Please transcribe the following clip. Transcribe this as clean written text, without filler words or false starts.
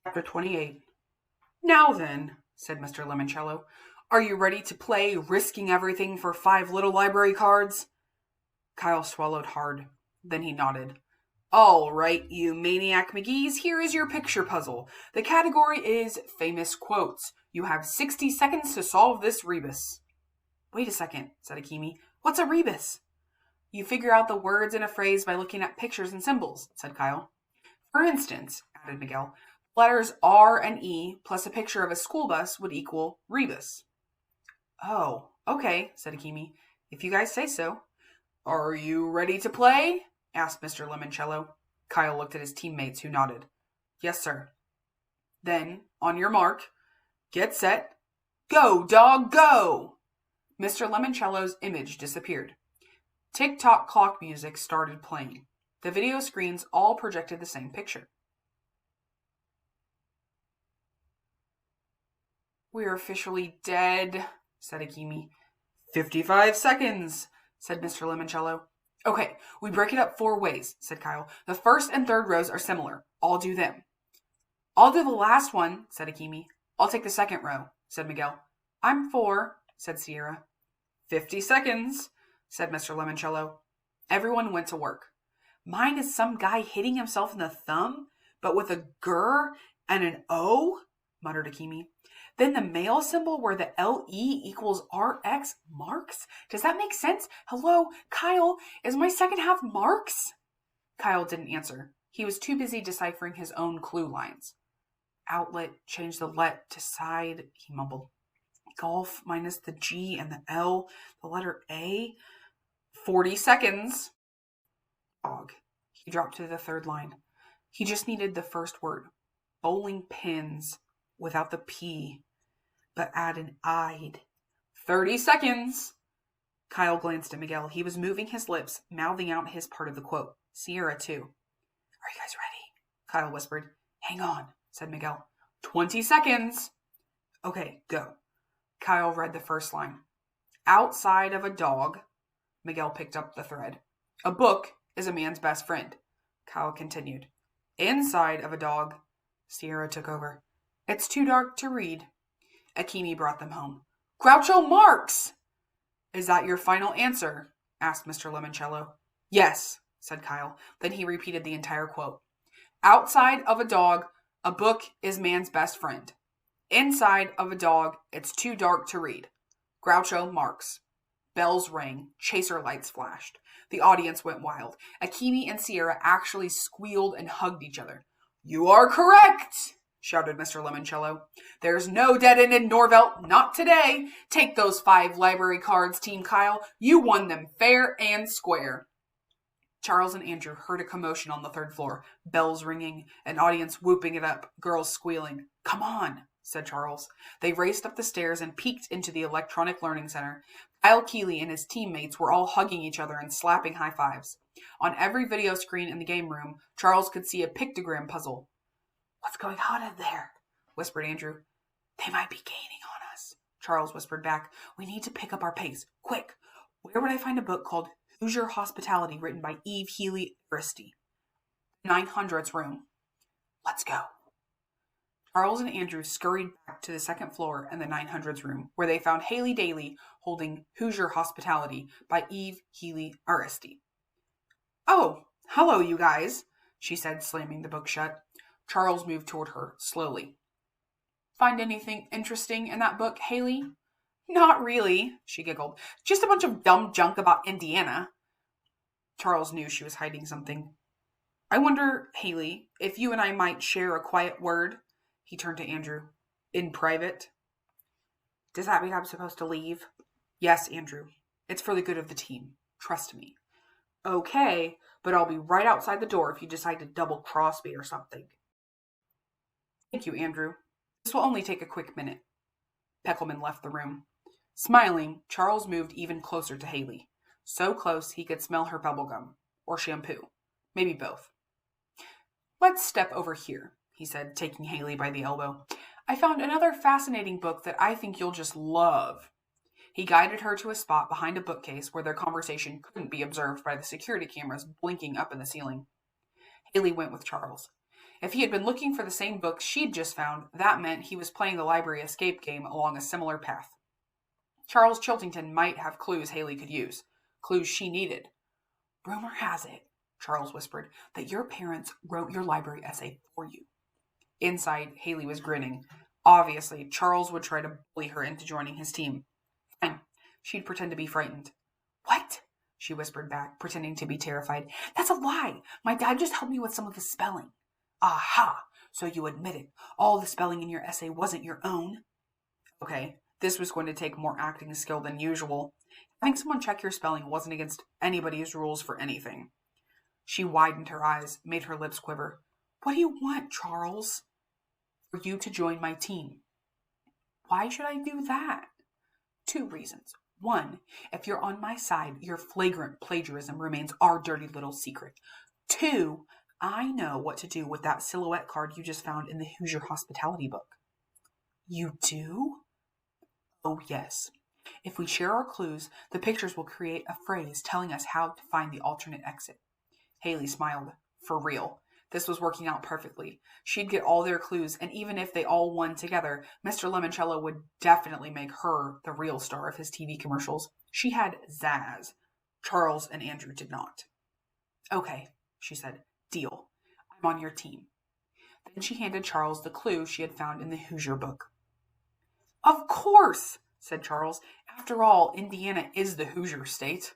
Chapter 28. Now then, said Mr. Lemoncello, are you ready to play risking everything for 5 little library cards? Kyle swallowed hard. Then he nodded. All right, you maniac McGees, here is your picture puzzle. The category is famous quotes. You have 60 seconds to solve this rebus. Wait a second, said Akimi. What's a rebus? You figure out the words in a phrase by looking at pictures and symbols, said Kyle. For instance, added Miguel, letters R and E plus a picture of a school bus would equal rebus. Oh, okay, said Akimi. If you guys say so. Are you ready to play? Asked Mr. Lemoncello. Kyle looked at his teammates, who nodded. Yes, sir. Then, on your mark, get set, go, dog, go! Mr. Lemoncello's image disappeared. Tick-tock clock music started playing. The video screens all projected the same picture. We're officially dead, said Akimi. 55 seconds, said Mr. Lemoncello. Okay, we break it up 4 ways, said Kyle. The first and third rows are similar. I'll do them. I'll do the last one, said Akimi. I'll take the second row, said Miguel. I'm 4, said Sierra. 50 seconds, said Mr. Lemoncello. Everyone went to work. Mine is some guy hitting himself in the thumb, but with a grr and an O, muttered Akimi. Then the male symbol where the LE equals RX marks? Does that make sense? Hello, Kyle, is my second half marks? Kyle didn't answer. He was too busy deciphering his own clue lines. Outlet, change the let to side, he mumbled. Golf minus the G and the L, the letter A. 40 seconds. Dog. He dropped to the third line. He just needed the first word. Bowling pins without the P, but add an I'd. 30 seconds. Kyle glanced at Miguel. He was moving his lips, mouthing out his part of the quote. Sierra, too. Are you guys ready? Kyle whispered. Hang on, said Miguel. 20 seconds. Okay, go. Kyle read the first line. Outside of a dog, Miguel picked up the thread. A book is a man's best friend, Kyle continued. Inside of a dog, Sierra took over. It's too dark to read. Akimi brought them home. Groucho Marx! Is that your final answer? Asked Mr. Lemoncello. Yes, said Kyle. Then he repeated the entire quote. Outside of a dog, a book is man's best friend. Inside of a dog, it's too dark to read. Groucho Marx. Bells rang. Chaser lights flashed. The audience went wild. Akimi and Sierra actually squealed and hugged each other. You are correct, shouted Mr. Lemoncello. There's no dead end in Norvelt, not today. Take those 5 library cards, Team Kyle. You won them fair and square. Charles and Andrew heard a commotion on the 3rd floor. Bells ringing, an audience whooping it up, girls squealing. Come on, said Charles. They raced up the stairs and peeked into the Electronic Learning Center. Kyle Keeley and his teammates were all hugging each other and slapping high fives. On every video screen in the game room, Charles could see a pictogram puzzle. What's going on in there? Whispered Andrew. They might be gaining on us, Charles whispered back. We need to pick up our pace. Quick, where would I find a book called Hoosier Hospitality written by Eve Healy Aristi? 900th room. Let's go. Charles and Andrew scurried back to the 2nd floor and the 900th room, where they found Haley Daly holding Hoosier Hospitality by Eve Healy Aristi. Oh, hello, you guys, she said, slamming the book shut. Charles moved toward her, slowly. Find anything interesting in that book, Haley? Not really, she giggled. Just a bunch of dumb junk about Indiana. Charles knew she was hiding something. I wonder, Haley, if you and I might share a quiet word. He turned to Andrew. In private? Does that mean I'm supposed to leave? Yes, Andrew. It's for the good of the team. Trust me. Okay, but I'll be right outside the door if you decide to double-cross me or something. Thank you, Andrew. This will only take a quick minute. Peckelman left the room. Smiling, Charles moved even closer to Haley. So close he could smell her bubblegum. Or shampoo. Maybe both. Let's step over here, he said, taking Haley by the elbow. I found another fascinating book that I think you'll just love. He guided her to a spot behind a bookcase where their conversation couldn't be observed by the security cameras blinking up in the ceiling. Haley went with Charles. If he had been looking for the same book she'd just found, that meant he was playing the library escape game along a similar path. Charles Chiltington might have clues Haley could use, clues she needed. "Rumor has it," Charles whispered, "that your parents wrote your library essay for you." Inside, Haley was grinning. Obviously, Charles would try to bully her into joining his team. Fine. She'd pretend to be frightened. "What?" she whispered back, pretending to be terrified. "That's a lie. My dad just helped me with some of the spelling." "Aha! So you admit it. All the spelling in your essay wasn't your own." Okay, this was going to take more acting skill than usual. Having someone check your spelling wasn't against anybody's rules for anything. She widened her eyes, made her lips quiver. "What do you want, Charles?" "For you to join my team." "Why should I do that?" "Two reasons. One, if you're on my side, your flagrant plagiarism remains our dirty little secret. Two, I know what to do with that silhouette card you just found in the Hoosier Hospitality book." "You do?" "Oh, yes. If we share our clues, the pictures will create a phrase telling us how to find the alternate exit." Haley smiled. For real. This was working out perfectly. She'd get all their clues, and even if they all won together, Mr. Lemoncello would definitely make her the real star of his TV commercials. She had zazz. Charles and Andrew did not. "Okay," she said. "Deal. I'm on your team." Then she handed Charles the clue she had found in the Hoosier book. "Of course," said Charles. "After all, Indiana is the Hoosier state."